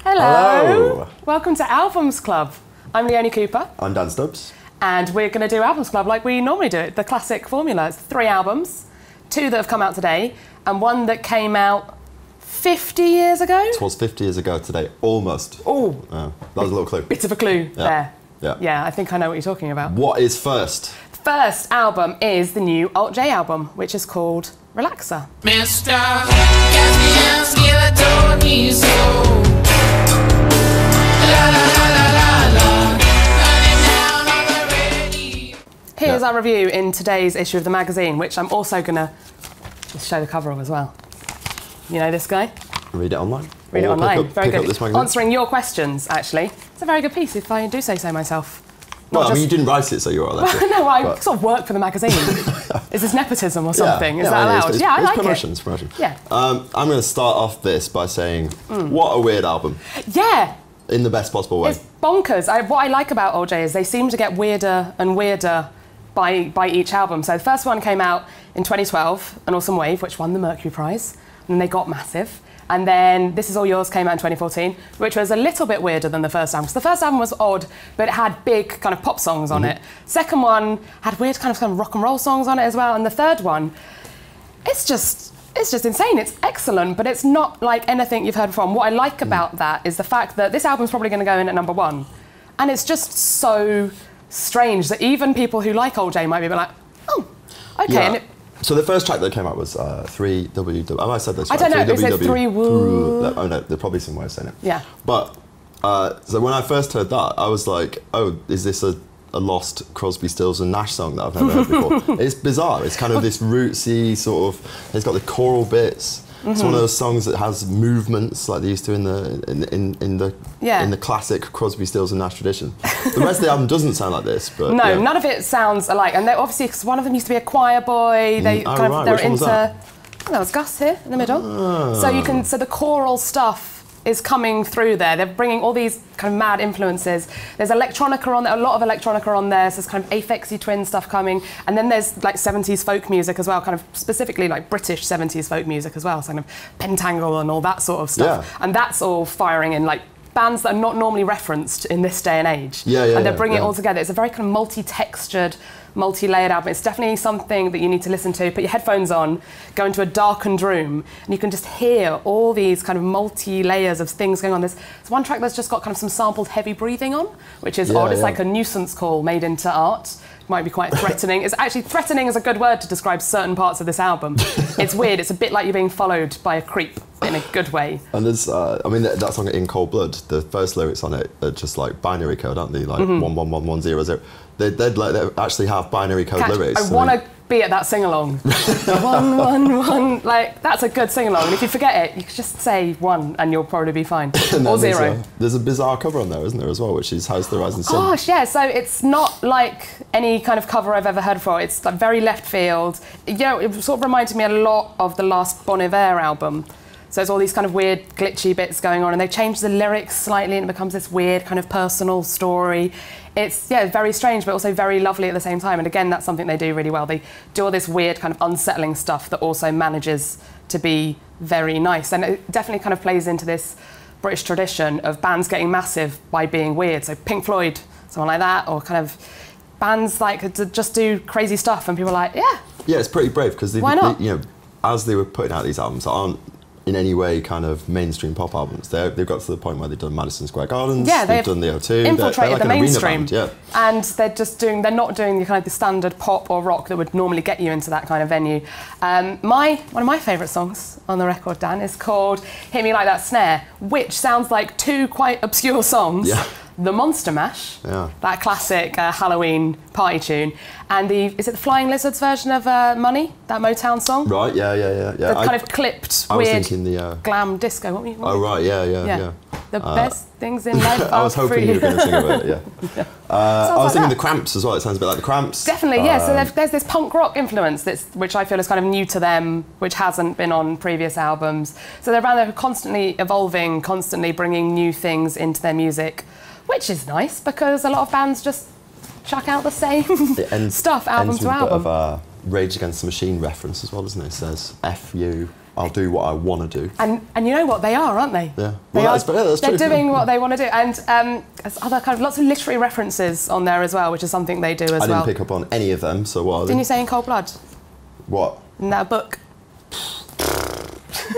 Hello. Welcome to Albums Club. I'm Leonie Cooper. I'm Dan Stubbs. And we're going to do Albums Club like we normally do it, the classic formula. It's 3 albums, 2 that have come out today, and 1 that came out 50 years ago? It was 50 years ago today, almost. Oh. That was a little clue. Bit of a clue there. Yeah. Yeah, I think I know what you're talking about. What is first? The first album is the new Alt-J album, which is called Relaxer. Mister, got me ask you, I told me so. La la la la la la. Running down on the radio. Here's our review in today's issue of the magazine, which I'm also going to just show the cover of as well. You know this guy? Read it online. Read it online. Very pick good. Up this magazine. Answering your questions, actually. It's a very good piece, if I do say so myself. Well, I mean, you didn't write it, so you're all right. Well, no, I sort of work for the magazine. Is this nepotism or something? Is that allowed? It's, I like promotion, it. It's promotion. Yeah. I'm going to start off this by saying, what a weird album. Yeah. In the best possible way. It's bonkers. What I like about AltJ is they seem to get weirder and weirder by each album. So the first one came out in 2012, An Awesome Wave, which won the Mercury Prize, and they got massive. And then This Is All Yours came out in 2014, which was a little bit weirder than the first album. So the first album was odd, but it had big kind of pop songs on it. Second one had weird kind of rock and roll songs on it as well. And the third one, it's just insane. It's excellent, but it's not like anything you've heard before. And what I like about that is the fact that this album's probably going to go in at #1. And it's just so strange that even people who like AltJ might be like, oh, okay. Yeah. And so the first track that came out was 3WW. Have I said this right? I don't know. Is it 3 Woo? Oh no, there's probably some way of saying it. Yeah. But so when I first heard that, I was like, oh, is this a lost Crosby, Stills and Nash song that I've never heard before? It's bizarre. It's kind of this rootsy sort of. It's got the choral bits. It's one of those songs that has movements like they used to in the classic Crosby, Stills and Nash tradition. The rest of the album doesn't sound like this, but no, none of it sounds alike. And they're obviously, because one of them used to be a choir boy, they're Which one was that? That was Gus here in the middle. So the choral stuff is coming through there. They're bringing all these kind of mad influences. There's electronica on there, a lot of electronica on there, so there's kind of Aphex Twin stuff coming. And then there's like 70s folk music as well, kind of specifically like British 70s folk music as well, so kind of Pentangle and all that sort of stuff. Yeah. And that's all firing in like bands that are not normally referenced in this day and age. And they're bringing it all together. It's a very kind of multi-textured, multi-layered album. It's definitely something that you need to listen to. Put your headphones on, go into a darkened room, and you can just hear all these kind of multi-layers of things going on. There's one track that's just got kind of some sampled heavy breathing on, which is odd. It's like a nuisance call made into art. Might be quite threatening. It's actually, threatening is a good word to describe certain parts of this album. It's weird. It's a bit like you're being followed by a creep in a good way. And there's, I mean, that song In Cold Blood, the first lyrics on it are just like binary code, aren't they? Like 111100. They actually have binary code lyrics. I want to be at that sing-along. 111, like, that's a good sing-along. And if you forget it, you can just say 1 and you'll probably be fine. Or 0. There's a bizarre cover on there, isn't there, as well, which is How's the Rising Sun? Gosh, yeah, so it's not like any kind of cover I've ever heard before. It's like very left field. You know, it sort of reminded me a lot of the last Bon Iver album. So there's all these kind of weird glitchy bits going on, and they've changed the lyrics slightly and it becomes this weird kind of personal story. It's, very strange, but also very lovely at the same time. And again, that's something they do really well. They do all this weird kind of unsettling stuff that also manages to be very nice. And it definitely kind of plays into this British tradition of bands getting massive by being weird. So Pink Floyd, someone like that, or kind of bands like to just do crazy stuff and people are like, yeah. Yeah, it's pretty brave because why not? You know, as they were putting out these albums that aren't in any way kind of mainstream pop albums, they've got to the point where they've done Madison Square Gardens, they've done the O2, infiltrated the mainstream, band, and they're not doing the kind of the standard pop or rock that would normally get you into that kind of venue. One of my favourite songs on the record, Dan, is called Hit Me Like That Snare, which sounds like 2 quite obscure songs. Yeah. The Monster Mash, that classic Halloween party tune, and is it the Flying Lizards version of Money, that Motown song? Right, yeah. The kind of clipped, weird, glam disco. What yeah. The best things in life are I was hoping you were going to sing about it, I was thinking that. The Cramps as well. It sounds a bit like The Cramps. Definitely, yeah. So there's this punk rock influence which I feel is kind of new to them, which hasn't been on previous albums. So they're rather constantly evolving, constantly bringing new things into their music, which is nice because a lot of bands just chuck out the same stuff album to album. It ends with a bit of a Rage Against the Machine reference as well, doesn't it? It says F you. I'll do what I want to do. And you know what? They are, aren't they? Yeah. They Well, are. that's They're true. doing what they want to do. And there's other kind of lots of literary references on there as well, which is something they do as well. I didn't pick up on any of them, so what are they? Didn't you say In Cold Blood? What? In that book?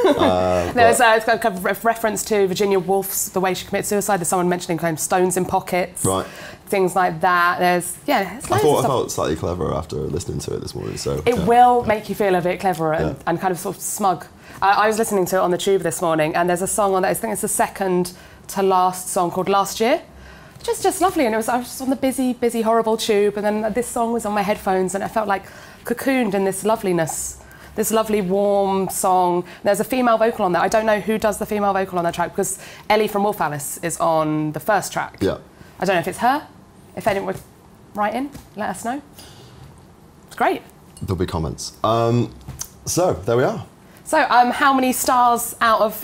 There's a kind of reference to Virginia Woolf's The Way She Committed Suicide. There's someone mentioning kind of stones in pockets. Right. Things like that. There's, it's I loads of thought I stuff. felt slightly clever after listening to it this morning, so... It yeah. will make you feel a bit cleverer Yeah. and kind of sort of smug. I was listening to it on the tube this morning, and there's a song on that, I think it's the second to last song called Last Year. Just lovely, and I was just on the busy, horrible tube, and then this song was on my headphones, and I felt like cocooned in this loveliness. This lovely, warm song. There's a female vocal on there. I don't know who does the female vocal on that track, because Ellie from Wolf Alice is on the first track. Yeah. I don't know if it's her. If anyone would write in, let us know. It's great. There'll be comments. So, there we are. So, how many stars out of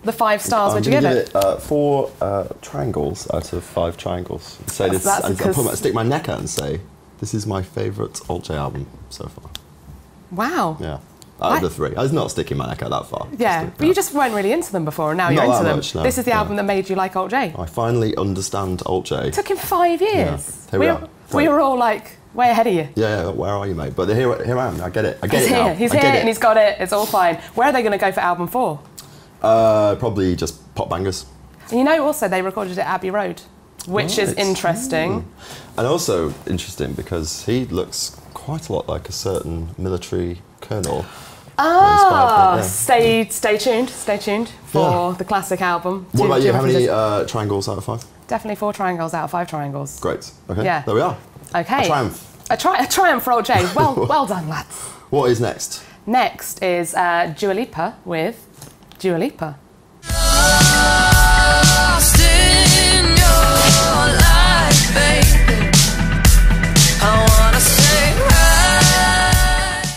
the 5 stars would you give it? 4 triangles out of 5 triangles. Say this, That's and because- stick my neck out and say, this is my favourite Alt-J album so far. Wow. Yeah. Out of the 3. I was not sticking my neck out that far. Yeah, but you just weren't really into them before, and now you're Not into that them. much, no. This is the Yeah. album that made you like Alt-J. I finally understand Alt-J. It took him 5 years. Yeah. Here we are. We were all like, way ahead of you. Yeah, where are you, mate? But here I am. I get it. I get He's it now. here. He's I here, get it. and he's got it. It's all fine. Where are they going to go for album 4? Probably just pop bangers. And you know, also they recorded it at Abbey Road, which is Right. interesting. And also interesting because he looks quite a lot like a certain military colonel. Ah, Inspired stay tuned for Yeah. the classic album. What about you? How many references. triangles out of 5? Definitely 4 triangles out of 5 triangles. Great. Okay. Yeah. There we are. Okay. A triumph. A triumph for Alt-J. Well done, lads. What is next? Next is Dua Lipa with Dua Lipa. Lost in your life, baby. I wanna say hi.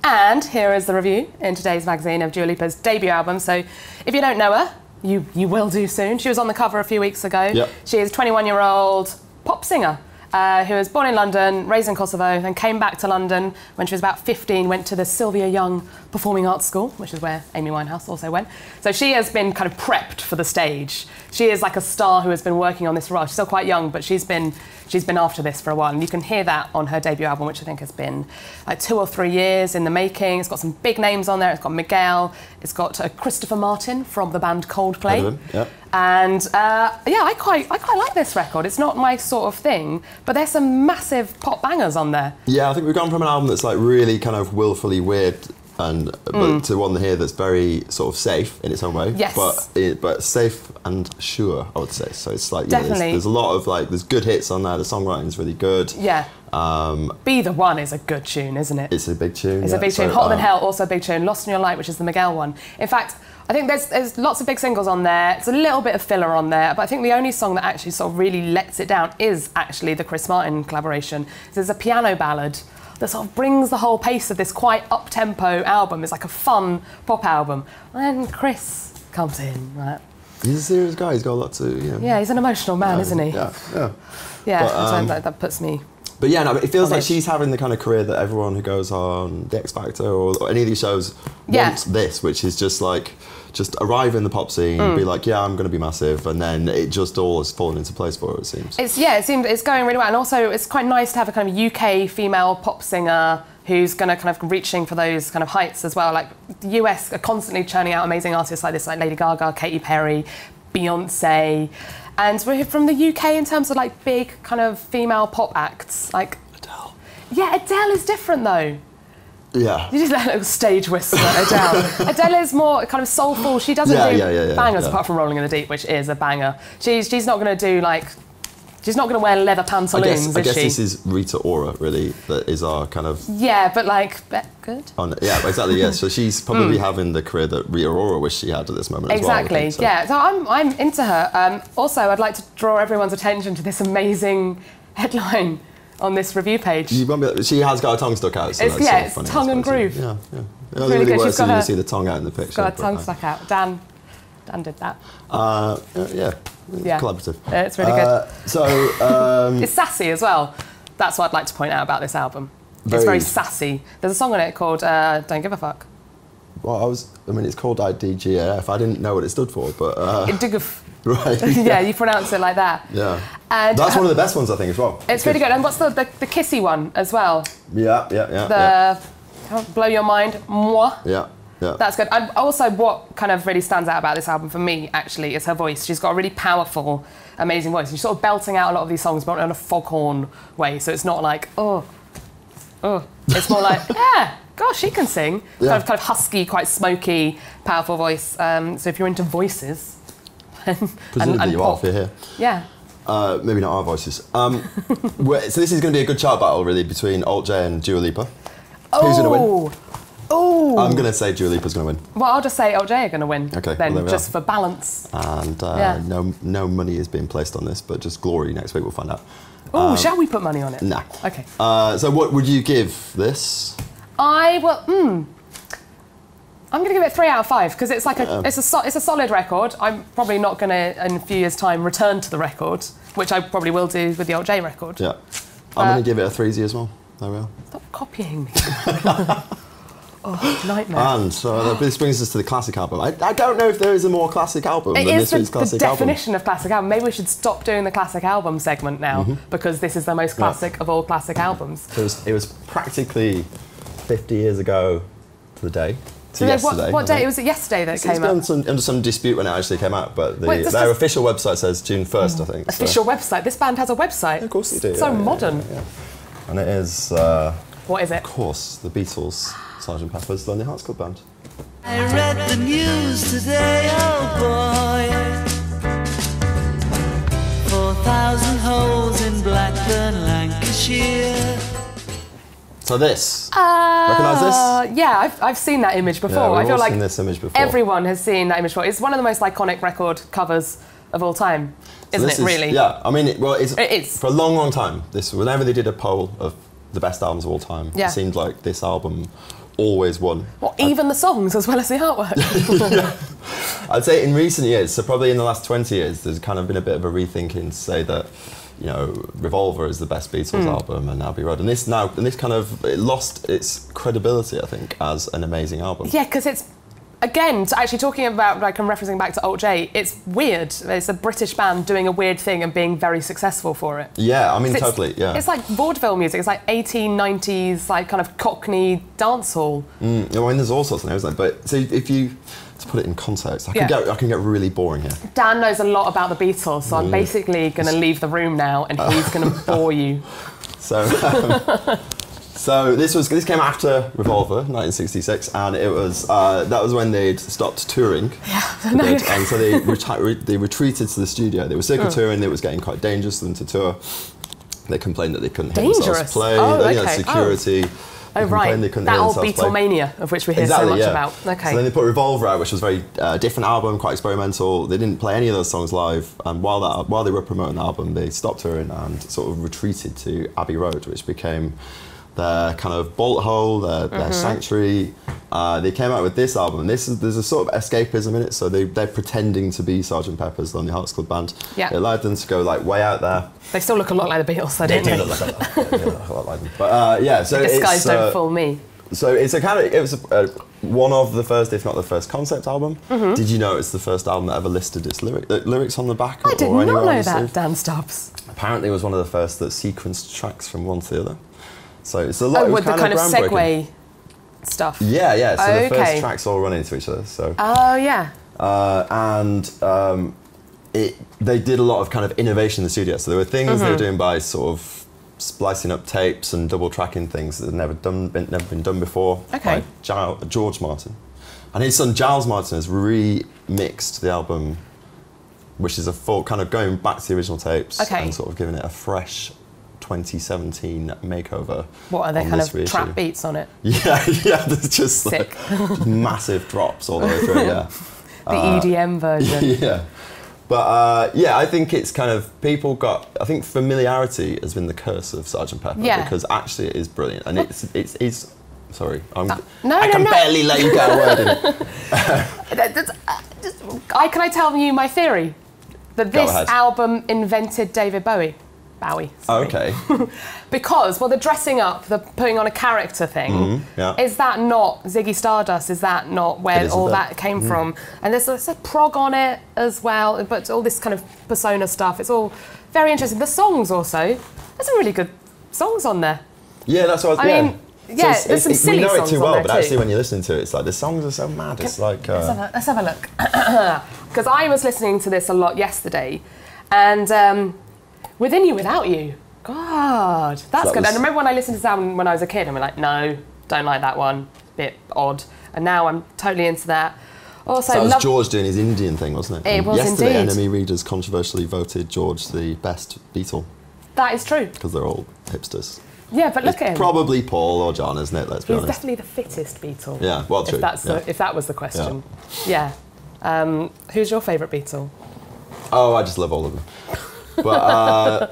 And here is the review in today's magazine of Dua Lipa's debut album. So if you don't know her, you will do soon. She was on the cover a few weeks ago. Yep. She is a 21-year-old pop singer who was born in London, raised in Kosovo, then came back to London when she was about 15, went to the Sylvia Young Performing Arts School, which is where Amy Winehouse also went. So she has been kind of prepped for the stage. She is like a star who has been working on this for a while. She's still quite young, but she's been after this for a while. And you can hear that on her debut album, which I think has been like 2 or 3 years in the making. It's got some big names on there. It's got Miguel. It's got Christopher Martin from the band Coldplay. Heard of him, yeah. And yeah, I quite like this record. It's not my sort of thing, but there's some massive pop bangers on there. Yeah, I think we've gone from an album that's like really kind of willfully weird and but to one here that's very sort of safe in its own way. Yes. But safe and sure, I would say. So it's like Definitely. there's a lot of like there's good hits on there. The songwriting's really good. Yeah. Be the One is a good tune, isn't it? It's a big tune. It's yeah. a big tune. So, Hotter Than Hell, also a big tune. Lost in Your Light, which is the Miguel one. In fact, I think there's lots of big singles on there. It's a little bit of filler on there, but I think the only song that actually sort of really lets it down is actually the Chris Martin collaboration. There's a piano ballad that sort of brings the whole pace of this quite up-tempo album. It's like a fun pop album. And then Chris comes in, right? He's a serious guy. He's got a lot to. You know, Yeah, he's an emotional man, isn't he? Yeah, yeah. Yeah, But, that puts me... But yeah, no, it feels like College. she's having the kind of career that everyone who goes on The X Factor or any of these shows Yeah. wants this, which is just like, just arrive in the pop scene, be like, yeah, I'm going to be massive, and then it just all has fallen into place for her, it seems. It's going really well, and also it's quite nice to have a kind of UK female pop singer who's going to kind of reaching for those kind of heights as well. Like the US are constantly churning out amazing artists like this, like Lady Gaga, Katy Perry, Beyonce, and we're from the UK in terms of like big kind of female pop acts. Like Adele. Yeah, Adele is different though. Yeah. You did that little stage whistle at Adele. Adele is more kind of soulful. She doesn't do bangers yeah. apart from Rolling in the Deep, which is a banger. She's not going to do like... She's not going to wear leather pantaloons, I guess is she? this is Rita Ora, really, that is our kind of... Yeah, but like, good. yeah, exactly, yeah. So she's probably having the career that Rita Ora wished she had at this moment as well. I Exactly, think, so. yeah. So I'm into her. Also, I'd like to draw everyone's attention to this amazing headline on this review page. You won't be, she has got her tongue stuck out, so It's- that's yeah, sort of it's funny, I tongue and suppose, groove. Yeah, yeah. It was really really good. worse She's got than you her- see the tongue out in the picture. Got her but, tongue stuck out. Dan did that. Yeah. Yeah. Collaborative. It's really good. So, It's sassy as well. That's what I'd like to point out about this album. It's very sassy. There's a song on it called Don't Give a Fuck. Well, I mean, it's called IDGAF. I didn't know what it stood for, but... Diguf. Right. Yeah, you pronounce it like that. Yeah. And that's one of the best ones, I think, as well. It's really good. And what's the kissy one as well? Yeah. Blow Your Mind, Moi. Yeah. That's good. And also, what kind of really stands out about this album for me, actually, is her voice. She's got a really powerful, amazing voice. She's sort of belting out a lot of these songs, but in a foghorn way. So it's not like, oh. It's more like, yeah, gosh, she can sing. Yeah. Kind of husky, quite smoky, powerful voice. So if you're into voices, Presumably and you pop. are if you're here. Yeah. Maybe not our voices. So this is going to be a good chart battle, really, between Alt-J and Dua Lipa. Who's going to win? Oh! I'm going to say Dua Lipa's going to win. Well, I'll just say AltJ are going to win. Okay, then, well, just for balance. And no money is being placed on this, but just glory next week, we'll find out. Oh, shall we put money on it? Nah. Okay. So what would you give this? I'm going to give it 3 out of 5 because it's like it's a solid record. I'm probably not going to, in a few years' time, return to the record, which I probably will do with the Alt-J record. Yeah. I'm going to give it a 3Z as well. There we are. Stop copying me. Oh, nightmare. And so this brings us to the classic album. I don't know if there is a more classic album than this week's classic the album. definition of classic album. Maybe we should stop doing the classic album segment now because this is the most classic of all classic albums. It was practically 50 years ago to the day. To yesterday. What day? Was it yesterday that it came out? It's under some dispute when it actually came out, but their official website says June 1st, I think. Official website? This band has a website? Of course they do. So modern. Yeah. And it is... what is it? Of course, the Beatles, Sgt. Pepper's Lonely Hearts Club Band. I read the news today, oh boy. 4,000 holes in Blackburn, Lancashire. So this, recognise this? Yeah, I've seen that image before. Yeah, I feel like seen this image before. everyone has seen that image before. It's one of the most iconic record covers of all time, isn't it? Really? Yeah, I mean, it is. For a long, long time. Whenever they did a poll of the best albums of all time, Yeah. it seemed like this album always won. Well, even the songs as well as the artwork. I'd say in recent years, so probably in the last 20 years, there's kind of been a bit of a rethinking to say that, you know, Revolver is the best Beatles album and Abbey Road. And this kind of, it lost its credibility, I think, as an amazing album. Yeah, because it's, again, actually talking about, like I'm referencing back to Alt-J, it's weird. It's a British band doing a weird thing and being very successful for it. Yeah, I mean, totally, yeah. It's like vaudeville music. It's like 1890s, like kind of Cockney dancehall. I mean, there's all sorts of things, but so if you, to put it in context, I can get really boring here. Dan knows a lot about the Beatles, so I'm basically going to leave the room now and he's going to bore you. So, so this came after Revolver, 1966, and it was that was when they'd stopped touring. Yeah, and so they retreated to the studio. They were sick of touring. It was getting quite dangerous for them to tour. They complained that they couldn't hear themselves play. Oh, okay. You know, security. Oh, right. That old Beatlemania of which we hear so much about. Okay. So then they put Revolver out, which was a very different album, quite experimental. They didn't play any of those songs live, and while they were promoting the album, they stopped touring and sort of retreated to Abbey Road, which became their kind of bolt hole, their sanctuary. They came out with this album, and there's a sort of escapism in it, so they're pretending to be Sgt. Pepper's Lonely Hearts Club Band. Yeah. It allowed them to go like way out there. They still look a lot like the Beatles, though, don't they? They look a lot like them. But yeah, so the disguise don't fool me. So it's it was one of the first, if not the first, concept album. Did you know it's the first album that ever listed its lyrics on the back? I did or not know the that, sleeve? Dan Stubbs. Apparently, it was one of the first that sequenced tracks from one to the other. So it's a lot. Oh, with the kind of groundbreaking. segue stuff. Yeah. So the first tracks all run into each other. So. Oh yeah. They did a lot of kind of innovation in the studio. So there were things they were doing by sort of splicing up tapes and double tracking things that had never been done before. Okay. By George Martin, and his son Giles Martin has remixed the album, which is a full kind of going back to the original tapes and sort of giving it a fresh 2017 makeover. What are they kind of trap beats on it? Yeah. There's just like massive drops all the way through. Yeah. The EDM version. Yeah. But I think it's kind of I think familiarity has been the curse of Sgt. Pepper because actually it is brilliant and it's sorry, I can barely let you get a word in. Can I tell you my theory? That this album invented David Bowie. Bowie. Oh, Sorry. okay. Because, well, the dressing up, the putting on a character thing, yeah. is that not Ziggy Stardust? Is that not where all that came from? And there's a prog on it as well, but all this kind of persona stuff. It's all very interesting. The songs also, there's some really good songs on there. Yeah, that's what I mean, yeah, so there's some silly we know songs it too on well, there but too. actually when you listen to it, it's like the songs are so mad. It's like... Let's have a look. Because I was listening to this a lot yesterday, and Within You, Without You. God, that's good. And I remember when I listened to this album when I was a kid, and we're like, no, don't like that one, bit odd. And now I'm totally into that. Also, that was George doing his Indian thing, wasn't it? It was yesterday, indeed. NME readers controversially voted George the best Beatle. That is true. Because they're all hipsters. Yeah, but look at him. Probably Paul or John, isn't it? Let's be He's honest. definitely the fittest Beatle. Yeah, well, true. If that was the question. Yeah. Who's your favourite Beatle? Oh, I just love all of them.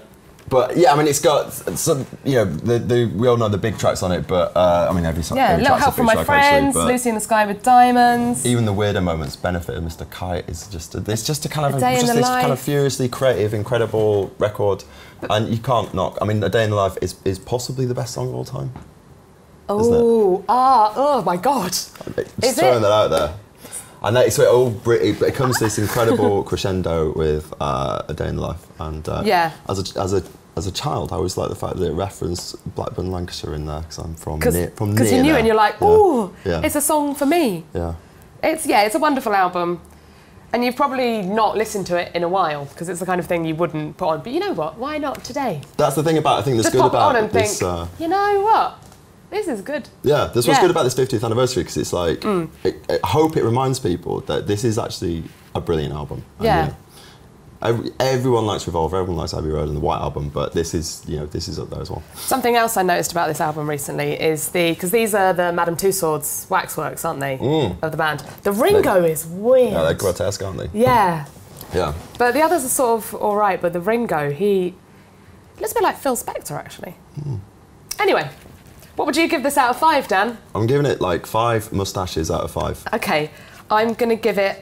But yeah, I mean, it's got some, you know, we all know the big tracks on it, but I mean, every song. Yeah, every Little track's a Help from big My track, actually, Friends, but Lucy in the Sky with Diamonds. even the weirder moments, Benefit of Mr. Kite is just it's just a kind of A Day in just the this kind of Life. furiously creative, incredible record, and you can't knock. I mean, A Day in the Life is possibly the best song of all time. Oh my God. Just Is throwing it? that out there. And so it comes to this incredible crescendo with A Day in the Life, and Yeah. as a child, I always liked the fact that it referenced Blackburn, Lancashire in there because I'm from Because near you knew it there. and you're like, Yeah. ooh, Yeah. it's a song for me. Yeah. It's a wonderful album. And you've probably not listened to it in a while because it's the kind of thing you wouldn't put on. But you know what? Why not today? That's the thing about I think that's Just good pop it about on and this. think, you know what? This is good. Yeah, that's what's Yeah. good about this 50th anniversary because it's like I hope it reminds people that this is actually a brilliant album. And, Yeah. you know, everyone likes Revolver, everyone likes Abbey Road and the White Album, but this is up there as well. Something else I noticed about this album recently is because these are the Madame Tussauds waxworks, aren't they, of the band. The Ringo is weird. Yeah, they're grotesque, aren't they? Yeah. Yeah. But the others are sort of all right, but the Ringo, he looks a bit like Phil Spector, actually. Anyway, what would you give this out of 5, Dan? I'm giving it like 5 mustaches out of 5. Okay, I'm going to give it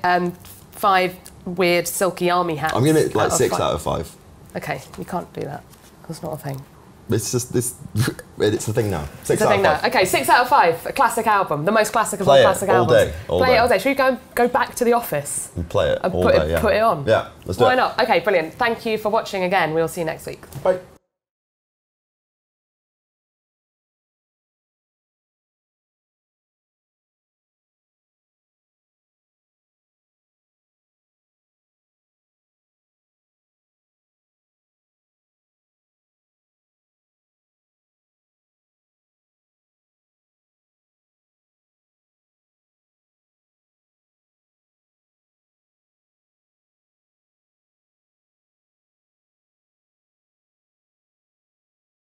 5 weird silky army hats. I'm giving it like 6 5. out of 5. Okay, you can't do that. That's not a thing. It's just this. It's the thing now. 6 It's a out thing of now. 5. Okay, 6 out of 5. A classic album, the most classic of all Play it classic all albums. day, all Play day. it all day. Should we go back to the office And play it and all put day. it on? Yeah, let's do it. Why not? Okay, brilliant. Thank you for watching again. We'll see you next week. Bye.